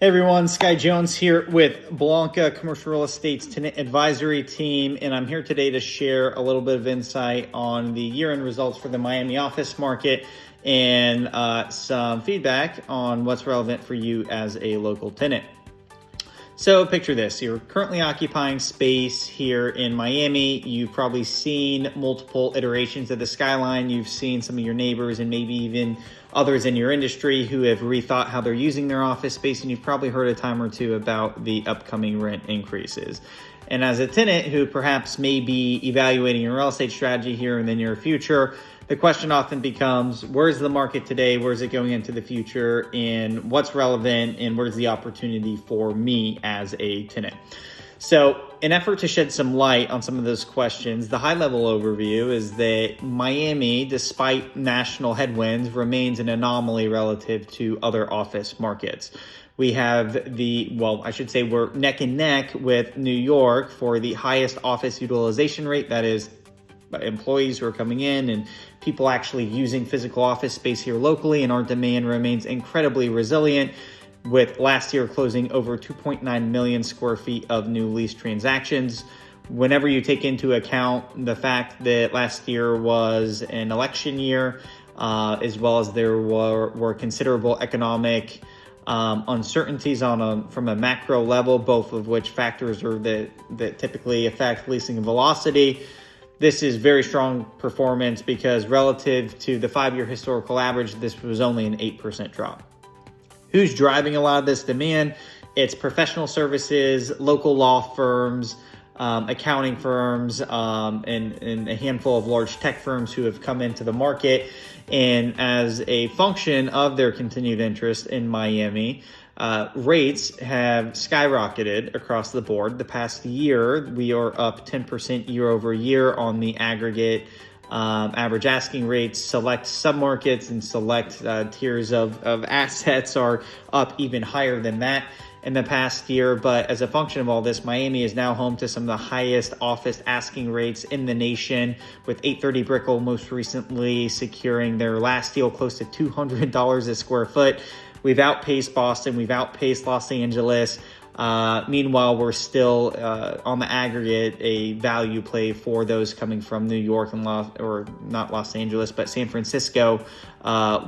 Hey everyone, Sky Jones here with Blanca Commercial Real Estate's Tenant Advisory Team, and I'm here today to share a little bit of insight on the year-end results for the Miami office market and some feedback on what's relevant for you as a local tenant. So picture this, you're currently occupying space here in Miami. You've probably seen multiple iterations of the skyline. You've seen some of your neighbors and maybe even others in your industry who have rethought how they're using their office space, and you've probably heard a time or two about the upcoming rent increases. And as a tenant who perhaps may be evaluating your real estate strategy here in the near future, the question often becomes, where's the market today? Where's it going into the future? And what's relevant? And where's the opportunity for me as a tenant? So in effort to shed some light on some of those questions, the high level overview is that Miami, despite national headwinds, remains an anomaly relative to other office markets. We have we're neck and neck with New York for the highest office utilization rate. That is employees who are coming in and people actually using physical office space here locally, and our demand remains incredibly resilient, with last year closing over 2.9 million square feet of new lease transactions. Whenever you take into account the fact that last year was an election year, as well as there were considerable economic uncertainties from a macro level, both of which factors are that typically affect leasing velocity. This is very strong performance because relative to the 5-year historical average, this was only an 8% drop. Who's driving a lot of this demand? It's professional services, local law firms, accounting firms, and a handful of large tech firms who have come into the market. And as a function of their continued interest in Miami, rates have skyrocketed across the board. The past year, we are up 10% year over year on the aggregate average asking rates. Select submarkets and select tiers of assets are up even higher than that in the past year. But as a function of all this, Miami is now home to some of the highest office asking rates in the nation, with 830 Brickell most recently securing their last deal close to $200 a square foot. We've outpaced Boston, we've outpaced Los Angeles. Meanwhile, we're still on the aggregate a value play for those coming from New York and not Los Angeles, but San Francisco,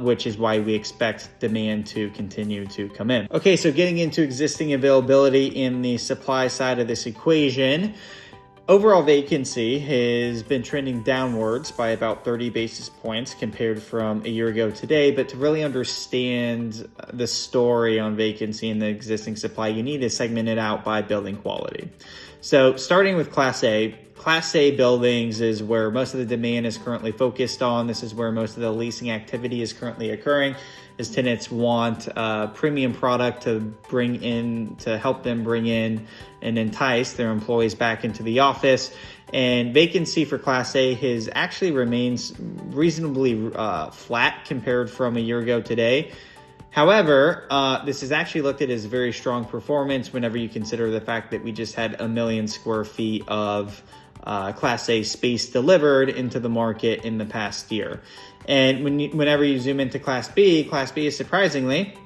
which is why we expect demand to continue to come in. Okay, so getting into existing availability in the supply side of this equation. Overall vacancy has been trending downwards by about 30 basis points compared from a year ago today. But to really understand the story on vacancy and the existing supply, you need to segment it out by building quality. So starting with Class A buildings is where most of the demand is currently focused on. This is where most of the leasing activity is currently occurring, as tenants want premium product to help them bring in and entice their employees back into the office. And vacancy for Class A has actually remains reasonably flat compared from a year ago today. However, this is actually looked at as very strong performance whenever you consider the fact that we just had 1 million square feet of Class A space delivered into the market in the past year. And whenever you zoom into Class B is surprisingly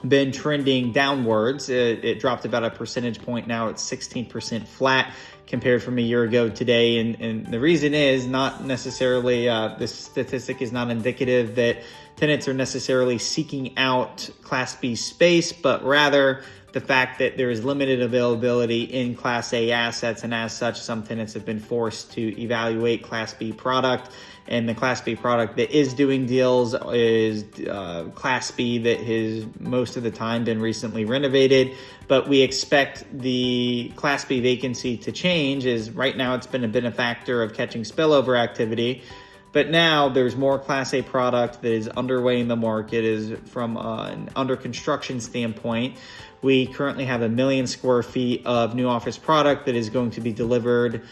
been trending downwards. It dropped about a percentage point. Now it's 16% flat compared from a year ago today. And the reason is not necessarily, this statistic is not indicative that tenants are necessarily seeking out Class B space, but rather the fact that there is limited availability in Class A assets, and as such, some tenants have been forced to evaluate Class B product. And the Class B product that is doing deals is Class B that has most of the time been recently renovated. But we expect the Class B vacancy to change, as right now it's been a benefactor of catching spillover activity. But now there's more Class A product that is underway in the market. Is from an under construction standpoint. We currently have 1 million square feet of new office product that is going to be delivered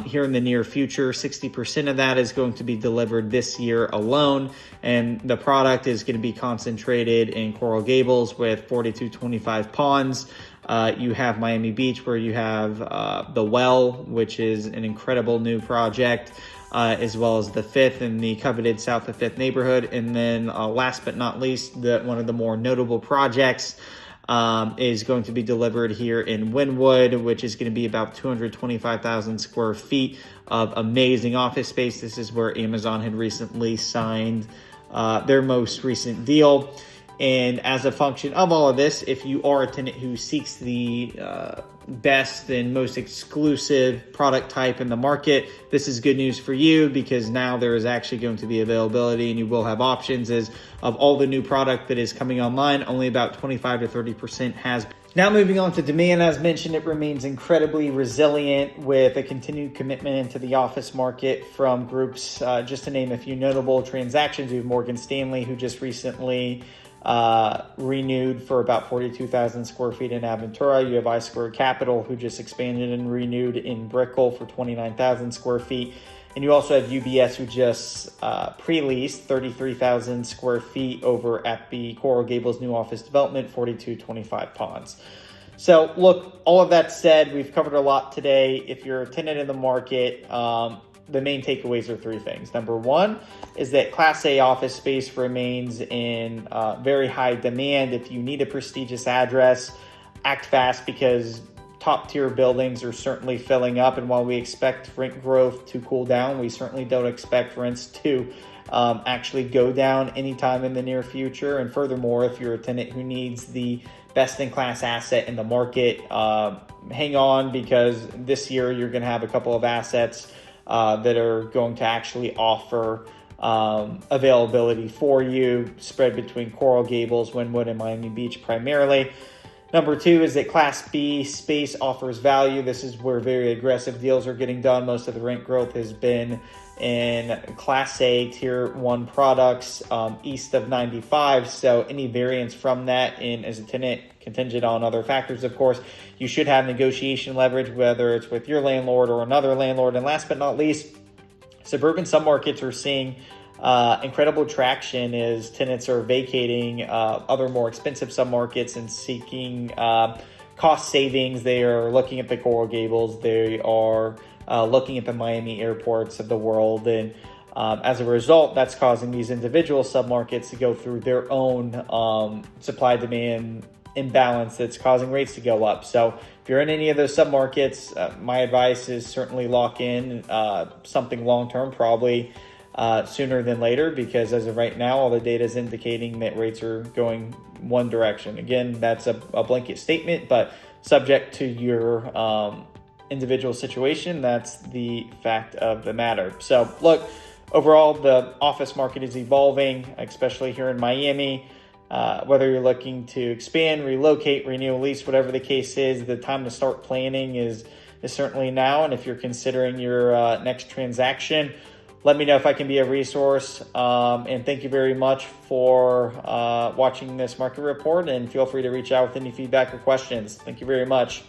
here in the near future. 60% of that is going to be delivered this year alone. And the product is going to be concentrated in Coral Gables with 4225 Ponds. You have Miami Beach, where you have The Well, which is an incredible new project. As well as the Fifth and the coveted South of Fifth neighborhood. And then last but not least, one of the more notable projects is going to be delivered here in Wynwood, which is going to be about 225,000 square feet of amazing office space. This is where Amazon had recently signed their most recent deal. And as a function of all of this, if you are a tenant who seeks the best and most exclusive product type in the market, this is good news for you, because now there is actually going to be availability and you will have options. As of all the new product that is coming online, only about 25 to 30% has. Now moving on to demand, as mentioned, it remains incredibly resilient with a continued commitment into the office market from groups, just to name a few notable transactions. We have Morgan Stanley, who just recently renewed for about 42,000 square feet in Aventura. You have I Squared Capital, who just expanded and renewed in Brickell for 29,000 square feet. And you also have UBS, who just pre-leased 33,000 square feet over at the Coral Gables new office development, 4225 Ponds. So look, all of that said, we've covered a lot today. If you're a tenant in the market, the main takeaways are three things. Number one is that Class A office space remains in very high demand. If you need a prestigious address, act fast, because top tier buildings are certainly filling up. And while we expect rent growth to cool down, we certainly don't expect rents to actually go down anytime in the near future. And furthermore, if you're a tenant who needs the best in class asset in the market, hang on, because this year you're going to have a couple of assets that are going to actually offer availability for you, spread between Coral Gables, Wynwood, and Miami Beach primarily. Number two is that Class B space offers value. This is where very aggressive deals are getting done. Most of the rent growth has been in Class A Tier 1 products east of 95. So any variance from that, in as a tenant, contingent on other factors, of course, you should have negotiation leverage, whether it's with your landlord or another landlord. And last but not least, suburban submarkets are seeing incredible traction as tenants are vacating other more expensive submarkets and seeking cost savings. They are looking at the Coral Gables. They are looking at the Miami airports of the world. And as a result, that's causing these individual submarkets to go through their own supply-demand imbalance that's causing rates to go up. So if you're in any of those submarkets, my advice is certainly lock in something long-term, probably sooner than later, because as of right now, all the data is indicating that rates are going one direction. Again, that's a blanket statement, but subject to your individual situation, that's the fact of the matter. So look, overall, the office market is evolving, especially here in Miami. Whether you're looking to expand, relocate, renew a lease, whatever the case is, the time to start planning is certainly now. And if you're considering your next transaction, let me know if I can be a resource. And thank you very much for watching this market report, and feel free to reach out with any feedback or questions. Thank you very much.